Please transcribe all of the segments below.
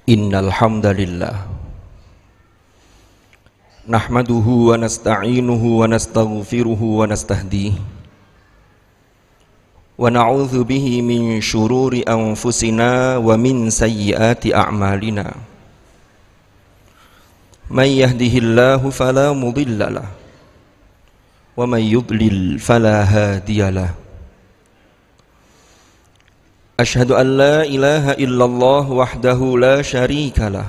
Innal hamdalillah nahmaduhu wa nasta'inuhu wa nastaghfiruhu wa nastahdihi wa na'udzu bihi min syururi anfusina wa min sayyiati a'malina. May yahdihillahu fala mudhillalah wa may yudlil fala hadiyalah. Asyhadu an la ilaha illallah wahdahu la syarika lah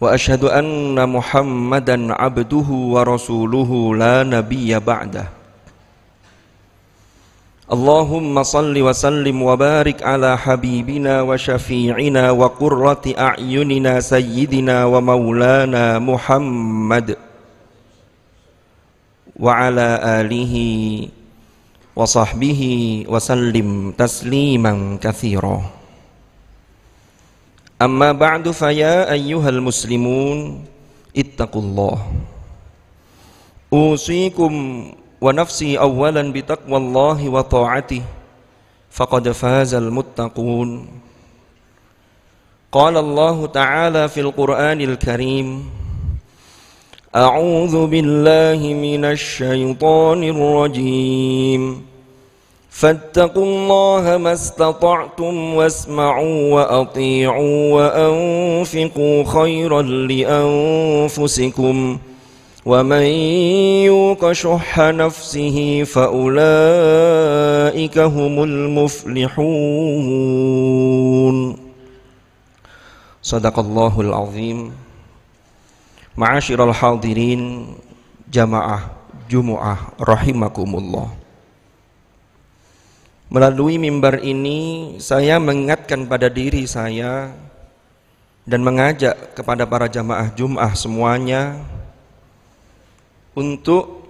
wa asyhadu anna Muhammadan abduhu wa rasuluhu la nabiyya ba'dah. Allahumma salli wa sallim wa barik ala habibina wa syafi'ina wa qurrati a'yunina sayyidina wa maulana Muhammad wa ala alihi wa sahbihi wa sallim tasliman katsira. Amma ba'du, fa ya ayyuhal muslimun ittaqullah. Usikum wa nafsi awalan bitaqwallahi wa ta'atihi faqad fazal muttaqun. Qala Allah ta'ala fil Qur'anil Karim, A'udzu billahi minasy syaithanir rajim. Fattaqullaha mastata'tum wasma'u wa athi'u wa anfiqu khairan li anfusikum wa man yuqa syuhha nafsihi fa ulaika humul muflihun. Shadaqallahul azim. Ma'asyiral hadirin jamaah Jumu'ah rahimakumullah. Melalui mimbar ini saya mengingatkan pada diri saya dan mengajak kepada para jamaah Jum'ah semuanya untuk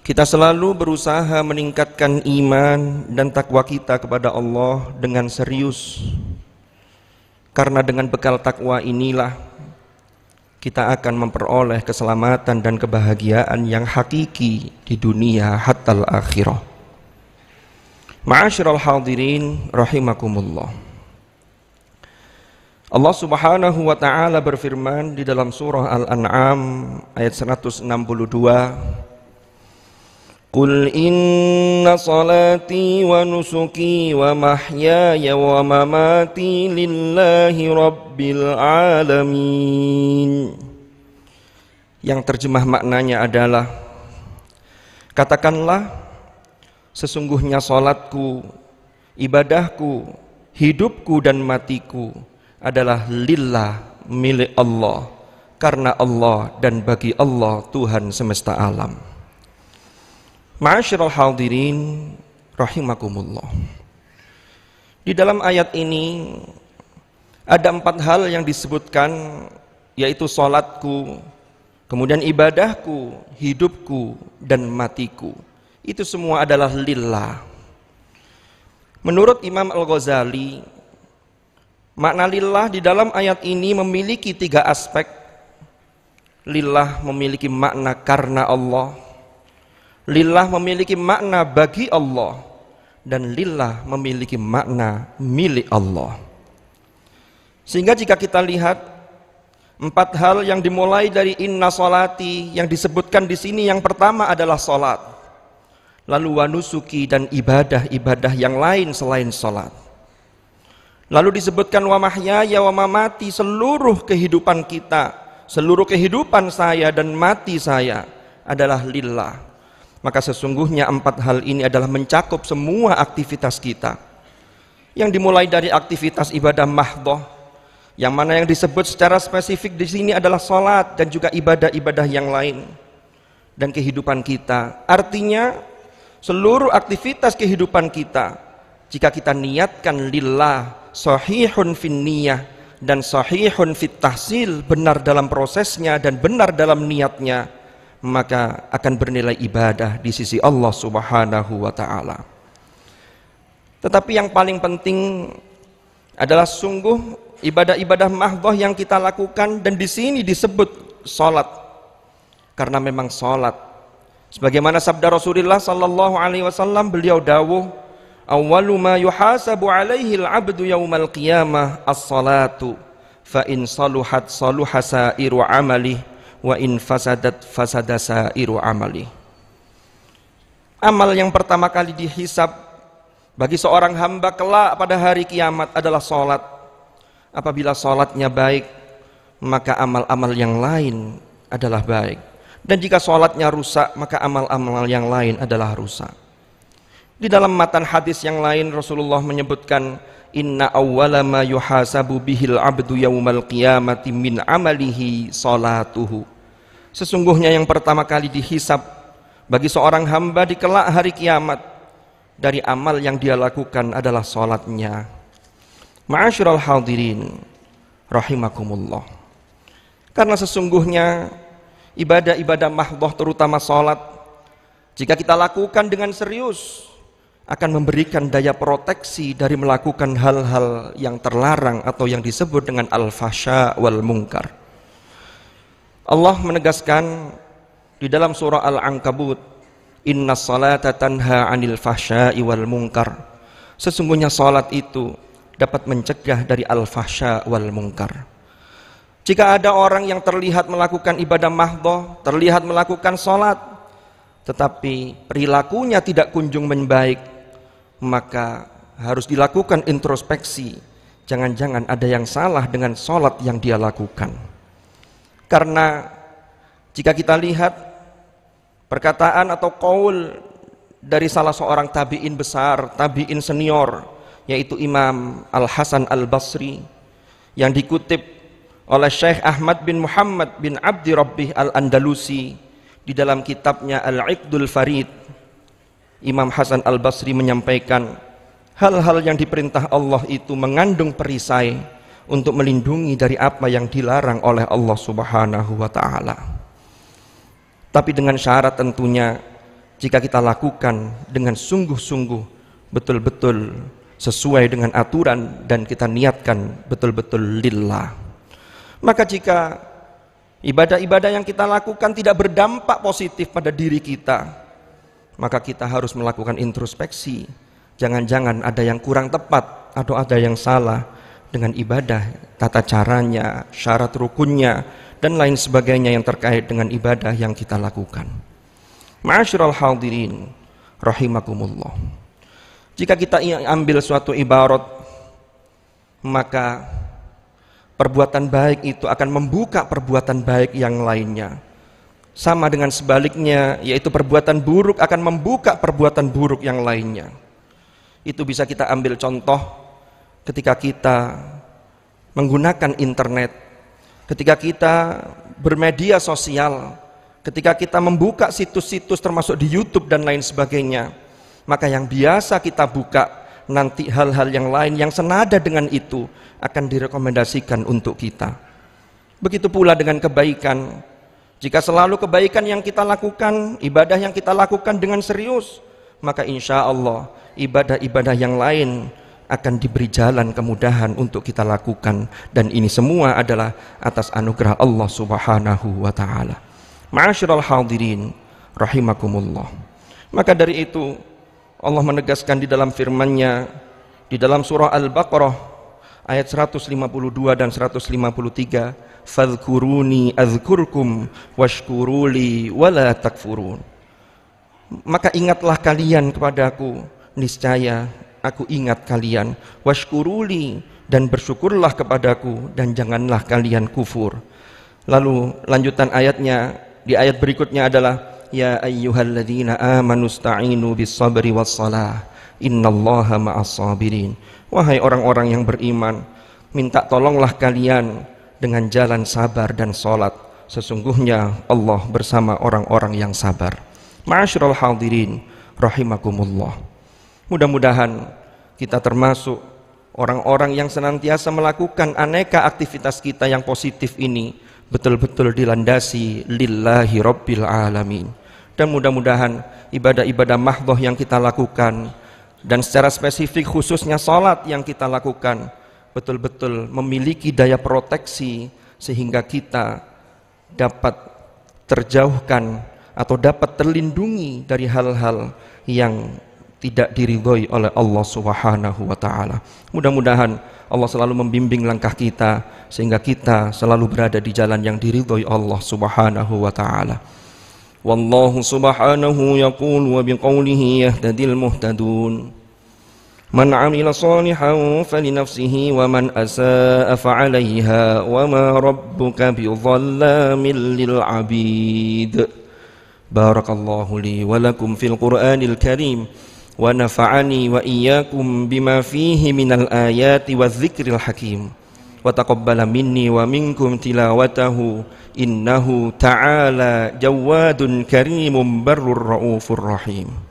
kita selalu berusaha meningkatkan iman dan takwa kita kepada Allah dengan serius. Karena dengan bekal takwa inilah kita akan memperoleh keselamatan dan kebahagiaan yang hakiki di dunia hatta al-akhirah. Ma'asyiral hadirin rahimakumullah. Allah Subhanahu wa taala berfirman di dalam surah Al-An'am ayat 162, Qul inna salati wa nusuki wa mahyaya wa mamati lillahi rabbil alamin. Yang terjemah maknanya adalah, katakanlah, sesungguhnya salatku, ibadahku, hidupku dan matiku adalah lillah, milik Allah, karena Allah dan bagi Allah Tuhan semesta alam. Ma'asyiral hadirin rahimakumullah. Di dalam ayat ini ada 4 hal yang disebutkan, yaitu salatku, kemudian ibadahku, hidupku dan matiku. Itu semua adalah lillah. Menurut Imam Al-Ghazali, makna lillah di dalam ayat ini memiliki 3 aspek. Lillah memiliki makna karena Allah, lillah memiliki makna bagi Allah, dan lillah memiliki makna milik Allah. Sehingga jika kita lihat 4 hal yang dimulai dari inna salati yang disebutkan di sini, yang pertama adalah salat. Lalu wanusuki dan ibadah-ibadah yang lain selain salat. Lalu disebutkan wa mahyaya wa mamati, seluruh kehidupan kita, seluruh kehidupan saya dan mati saya adalah lillah. Maka sesungguhnya 4 hal ini adalah mencakup semua aktivitas kita. Yang dimulai dari aktivitas ibadah mahdhah, yang mana yang disebut secara spesifik di sini adalah salat dan juga ibadah-ibadah yang lain. Dan kehidupan kita, artinya seluruh aktivitas kehidupan kita, jika kita niatkan lillah, sahihun fin niyah dan sahihun fit tahsil, benar dalam prosesnya dan benar dalam niatnya, maka akan bernilai ibadah di sisi Allah Subhanahu wa taala. Tetapi yang paling penting adalah sungguh ibadah-ibadah mahdhah yang kita lakukan, dan di sini disebut salat. Karena memang salat, sebagaimana sabda Rasulullah sallallahu alaihi wasallam, beliau dawuh, awwalu ma yuhasabu alaihi al-'abdu yaumal qiyamah as-salatu fa in saluhat saluha sa'iru amalihi wa in fasadat fasada sa'iru amalihi. Amal yang pertama kali dihisab bagi seorang hamba kelak pada hari kiamat adalah salat. Apabila salatnya baik, maka amal-amal yang lain adalah baik. Dan jika salatnya rusak, maka amal-amal yang lain adalah rusak. Di dalam matan hadis yang lain Rasulullah menyebutkan, inna awwala ma yuhasabu bihil abdu yaumal qiyamati min amalihi salatuhu. Sesungguhnya yang pertama kali dihisab bagi seorang hamba di kelak hari kiamat dari amal yang dia lakukan adalah salatnya. Ma'asyiral hadirin rahimakumullah. Karena sesungguhnya ibadah-ibadah mahdhah terutama salat, jika kita lakukan dengan serius, akan memberikan daya proteksi dari melakukan hal-hal yang terlarang atau yang disebut dengan al-fahsya wal munkar. Allah menegaskan di dalam surah Al-Ankabut, innas salata tanha 'anil fahsya'i wal munkar. Sesungguhnya salat itu dapat mencegah dari al-fahsya wal munkar. Jika ada orang yang terlihat melakukan ibadah mahdhah, terlihat melakukan salat, tetapi perilakunya tidak kunjung membaik, maka harus dilakukan introspeksi. Jangan-jangan ada yang salah dengan salat yang dia lakukan. Karena jika kita lihat perkataan atau qaul dari salah seorang tabi'in besar, tabi'in senior, yaitu Imam Al-Hasan Al-Basri, yang dikutip oleh Syekh Ahmad bin Muhammad bin Abdi Rabbih Al-Andalusi di dalam kitabnya Al-Iqdul Farid. Imam Hasan Al-Basri menyampaikan, hal-hal yang diperintah Allah itu mengandung perisai untuk melindungi dari apa yang dilarang oleh Allah Subhanahu wa ta'ala. Tapi dengan syarat tentunya, jika kita lakukan dengan sungguh-sungguh, betul-betul sesuai dengan aturan, dan kita niatkan betul-betul lillah. Maka jika ibadah-ibadah yang kita lakukan tidak berdampak positif pada diri kita, maka kita harus melakukan introspeksi. Jangan-jangan ada yang kurang tepat atau ada yang salah dengan ibadah, tata caranya, syarat rukunnya, dan lain sebagainya yang terkait dengan ibadah yang kita lakukan. Ma'asyiral hadirin rahimakumullah. Jika kita ambil suatu ibarat, maka perbuatan baik itu akan membuka perbuatan baik yang lainnya. Sama dengan sebaliknya, yaitu perbuatan buruk akan membuka perbuatan buruk yang lainnya. Itu bisa kita ambil contoh ketika kita menggunakan internet, ketika kita bermedia sosial, ketika kita membuka situs-situs termasuk di YouTube dan lain sebagainya. Maka yang biasa kita buka, nanti hal-hal yang lain yang senada dengan itu akan direkomendasikan untuk kita. Begitu pula dengan kebaikan. Jika selalu kebaikan yang kita lakukan, ibadah yang kita lakukan dengan serius, maka insya Allah ibadah-ibadah yang lain akan diberi jalan kemudahan untuk kita lakukan. Dan ini semua adalah atas anugerah Allah Subhanahu wa ta'ala. Ma'asyiral hadirin rahimakumullah. Maka dari itu Allah menegaskan di dalam firman-Nya di dalam surah Al-Baqarah ayat 152 dan 153, fadhkuruni azkurkum washkuruli wala takfurun. Maka ingatlah kalian kepadaku, niscaya aku ingat kalian, washkuruli, dan bersyukurlah kepadaku, dan janganlah kalian kufur. Lalu lanjutan ayatnya di ayat berikutnya adalah, ya ayyuhalladzina amanu sta'inu bis sabri was salah innallaha ma'as sabirin. Wahai orang-orang yang beriman, minta tolonglah kalian dengan jalan sabar dan salat, sesungguhnya Allah bersama orang-orang yang sabar. Ma'asyiral hadirin rahimakumullah. Mudah-mudahan kita termasuk orang-orang yang senantiasa melakukan aneka aktivitas kita yang positif ini betul-betul dilandasi lillahi rabbil alamin. Dan mudah-mudahan ibadah-ibadah mahdhah yang kita lakukan, dan secara spesifik khususnya salat yang kita lakukan, betul-betul memiliki daya proteksi sehingga kita dapat terjauhkan atau dapat terlindungi dari hal-hal yang tidak diridhoi oleh Allah Subhanahu wa taala. Mudah-mudahan Allah selalu membimbing langkah kita sehingga kita selalu berada di jalan yang diridhoi Allah Subhanahu wa taala. Wallahu subhanahu yaqul wa biqaulihi yahtadil muhtadun. Man 'amila shalihan falinafsihi wa man asaa fa'alaiha wa ma rabbuka bidzallamin lil 'abid. Barakallahu li wa lakum fil Qur'anil Karim wa nafa'ani wa iyyakum bima fihi minal ayati wadh-dhikril hakim wa taqabbala minni wa minkum tilawatahu innahu ta'ala jawadun karimun barrur raufur rahim.